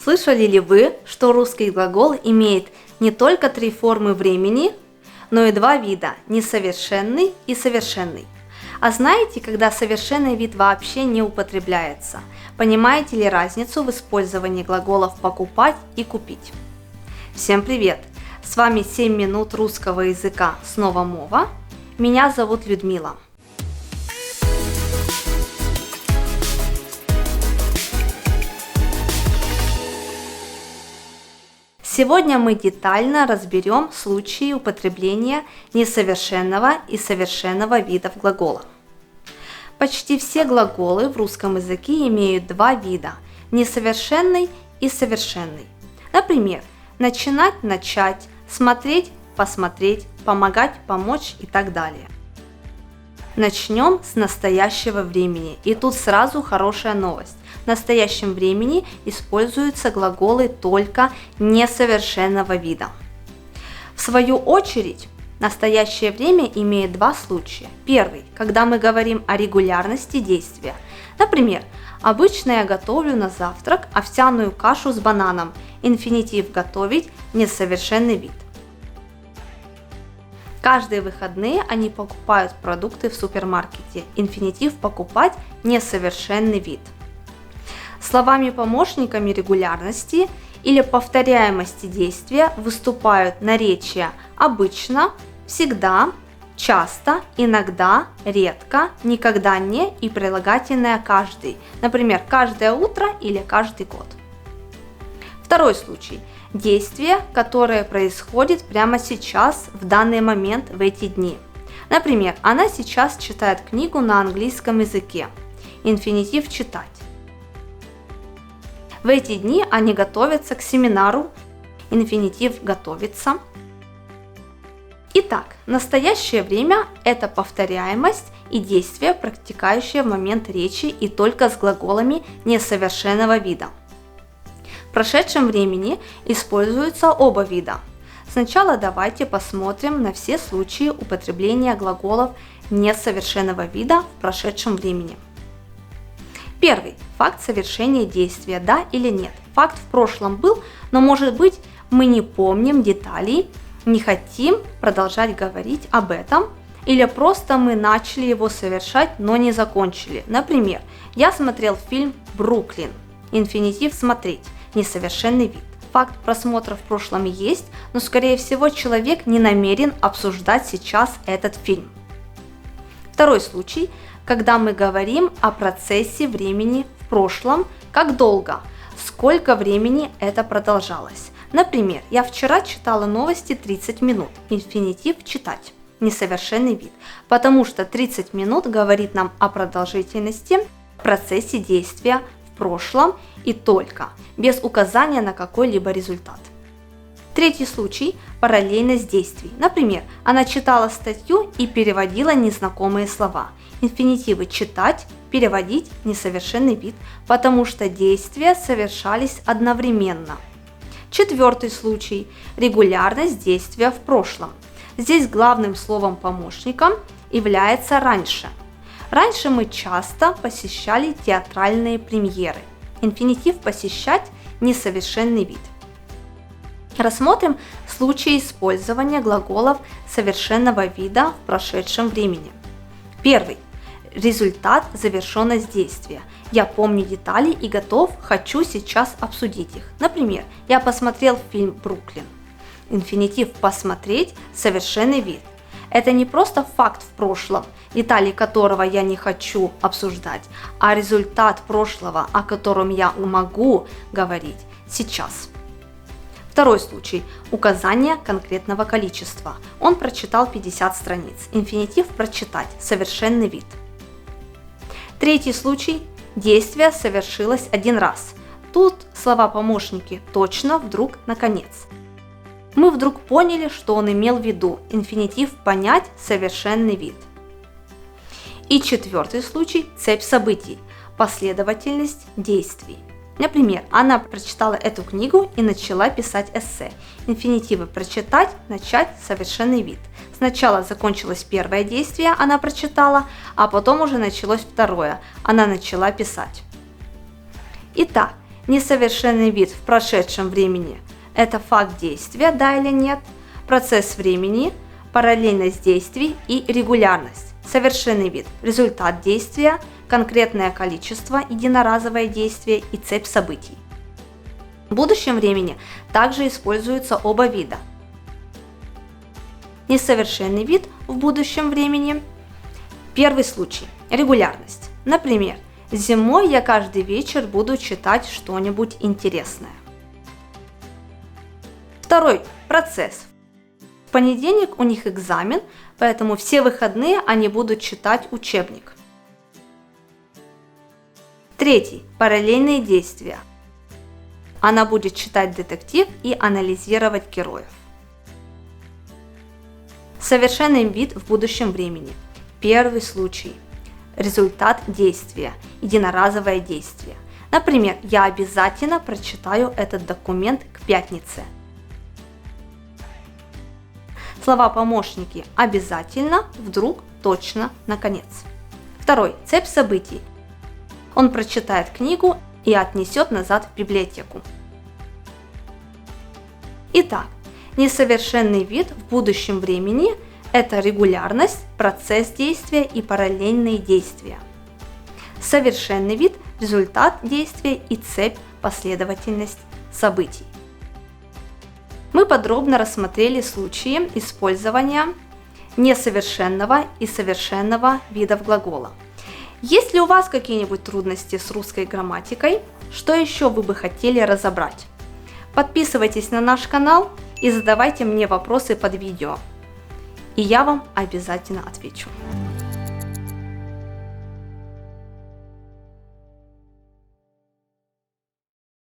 Слышали ли вы, что русский глагол имеет не только 3 формы времени, но и 2 вида – несовершенный и совершенный? А знаете, когда совершенный вид вообще не употребляется? Понимаете ли разницу в использовании глаголов «покупать» и «купить»? Всем привет! С вами 7 минут русского языка снова Мова. Меня зовут Людмила. Сегодня мы детально разберем случаи употребления несовершенного и совершенного видов глагола. Почти все глаголы в русском языке имеют 2 вида – несовершенный и совершенный. Например, начинать – начать, смотреть – посмотреть, помогать – помочь и так далее. Начнем с настоящего времени. И тут сразу хорошая новость. В настоящем времени используются глаголы только несовершенного вида. В свою очередь, настоящее время имеет 2 случая. Первый, когда мы говорим о регулярности действия. Например, обычно я готовлю на завтрак овсяную кашу с бананом. Инфинитив «готовить» – несовершенный вид. Каждые выходные они покупают продукты в супермаркете. Инфинитив «покупать» – несовершенный вид. Словами-помощниками регулярности или повторяемости действия выступают наречия обычно, всегда, часто, иногда, редко, никогда не и прилагательное каждый, например, каждое утро или каждый год. Второй случай. Действие, которое происходит прямо сейчас, в данный момент, в эти дни. Например, она сейчас читает книгу на английском языке. Инфинитив «читать». В эти дни они готовятся к семинару. Инфинитив «готовиться». Итак, настоящее время – это повторяемость и действие, протекающее в момент речи и только с глаголами несовершенного вида. В прошедшем времени используются оба вида. Сначала давайте посмотрим на все случаи употребления глаголов несовершенного вида в прошедшем времени. Первый. Факт совершения действия, да или нет. Факт в прошлом был, но может быть мы не помним деталей, не хотим продолжать говорить об этом, или просто мы начали его совершать, но не закончили. Например, я смотрел фильм «Бруклин». Инфинитив «смотреть». Несовершенный вид. Факт просмотра в прошлом есть, но скорее всего человек не намерен обсуждать сейчас этот фильм. Второй случай, когда мы говорим о процессе времени в прошлом, как долго, сколько времени это продолжалось. Например, я вчера читала новости 30 минут. Инфинитив «читать». Несовершенный вид, потому что 30 минут говорит нам о продолжительности в процессе действия в прошлом и только, без указания на какой-либо результат. Третий случай – параллельность действий. Например, она читала статью и переводила незнакомые слова. Инфинитивы «читать», «переводить» – несовершенный вид, потому что действия совершались одновременно. Четвертый случай – регулярность действия в прошлом. Здесь главным словом-помощником является «раньше». Раньше мы часто посещали театральные премьеры. Инфинитив «посещать» – несовершенный вид. Рассмотрим случаи использования глаголов совершенного вида в прошедшем времени. Первый. Результат, завершенность действия. Я помню детали и готов, хочу сейчас обсудить их. Например, я посмотрел фильм «Бруклин». Инфинитив «посмотреть» – совершенный вид. Это не просто факт в прошлом, детали которого я не хочу обсуждать, а результат прошлого, о котором я могу говорить сейчас. Второй случай – указание конкретного количества. Он прочитал 50 страниц. Инфинитив «прочитать» – совершенный вид. Третий случай – действие совершилось один раз. Тут слова-помощники «точно», «вдруг», «наконец». Мы вдруг поняли, что он имел в виду. Инфинитив «понять» – совершенный вид. И четвертый случай – цепь событий, последовательность действий. Например, она прочитала эту книгу и начала писать эссе. Инфинитивы «прочитать», «начать» – совершенный вид. Сначала закончилось первое действие, она прочитала, а потом уже началось второе, она начала писать. Итак, Несовершенный вид в прошедшем времени – это факт действия, да или нет, процесс времени, параллельность действий и регулярность. Совершенный вид – результат действия, конкретное количество, единоразовое действие и цепь событий. В будущем времени также используются оба вида. Несовершенный вид в будущем времени. Первый случай – регулярность. Например, зимой я каждый вечер буду читать что-нибудь интересное. Второй – процесс. В понедельник у них экзамен, поэтому все выходные они будут читать учебник. Третий – параллельные действия. Она будет читать детектив и анализировать героев. Совершенный вид в будущем времени. Первый случай. Результат действия. Единоразовое действие. Например, я обязательно прочитаю этот документ к пятнице. Слова-помощники обязательно, вдруг, точно, наконец. Второй. Цепь событий. Он прочитает книгу и отнесет назад в библиотеку. Итак, несовершенный вид в будущем времени – это регулярность, процесс действия и параллельные действия. Совершенный вид – результат действия и цепь, последовательность событий. Мы подробно рассмотрели случаи использования несовершенного и совершенного видов глагола. Есть ли у вас какие-нибудь трудности с русской грамматикой? Что еще вы бы хотели разобрать? Подписывайтесь на наш канал и задавайте мне вопросы под видео, и я вам обязательно отвечу.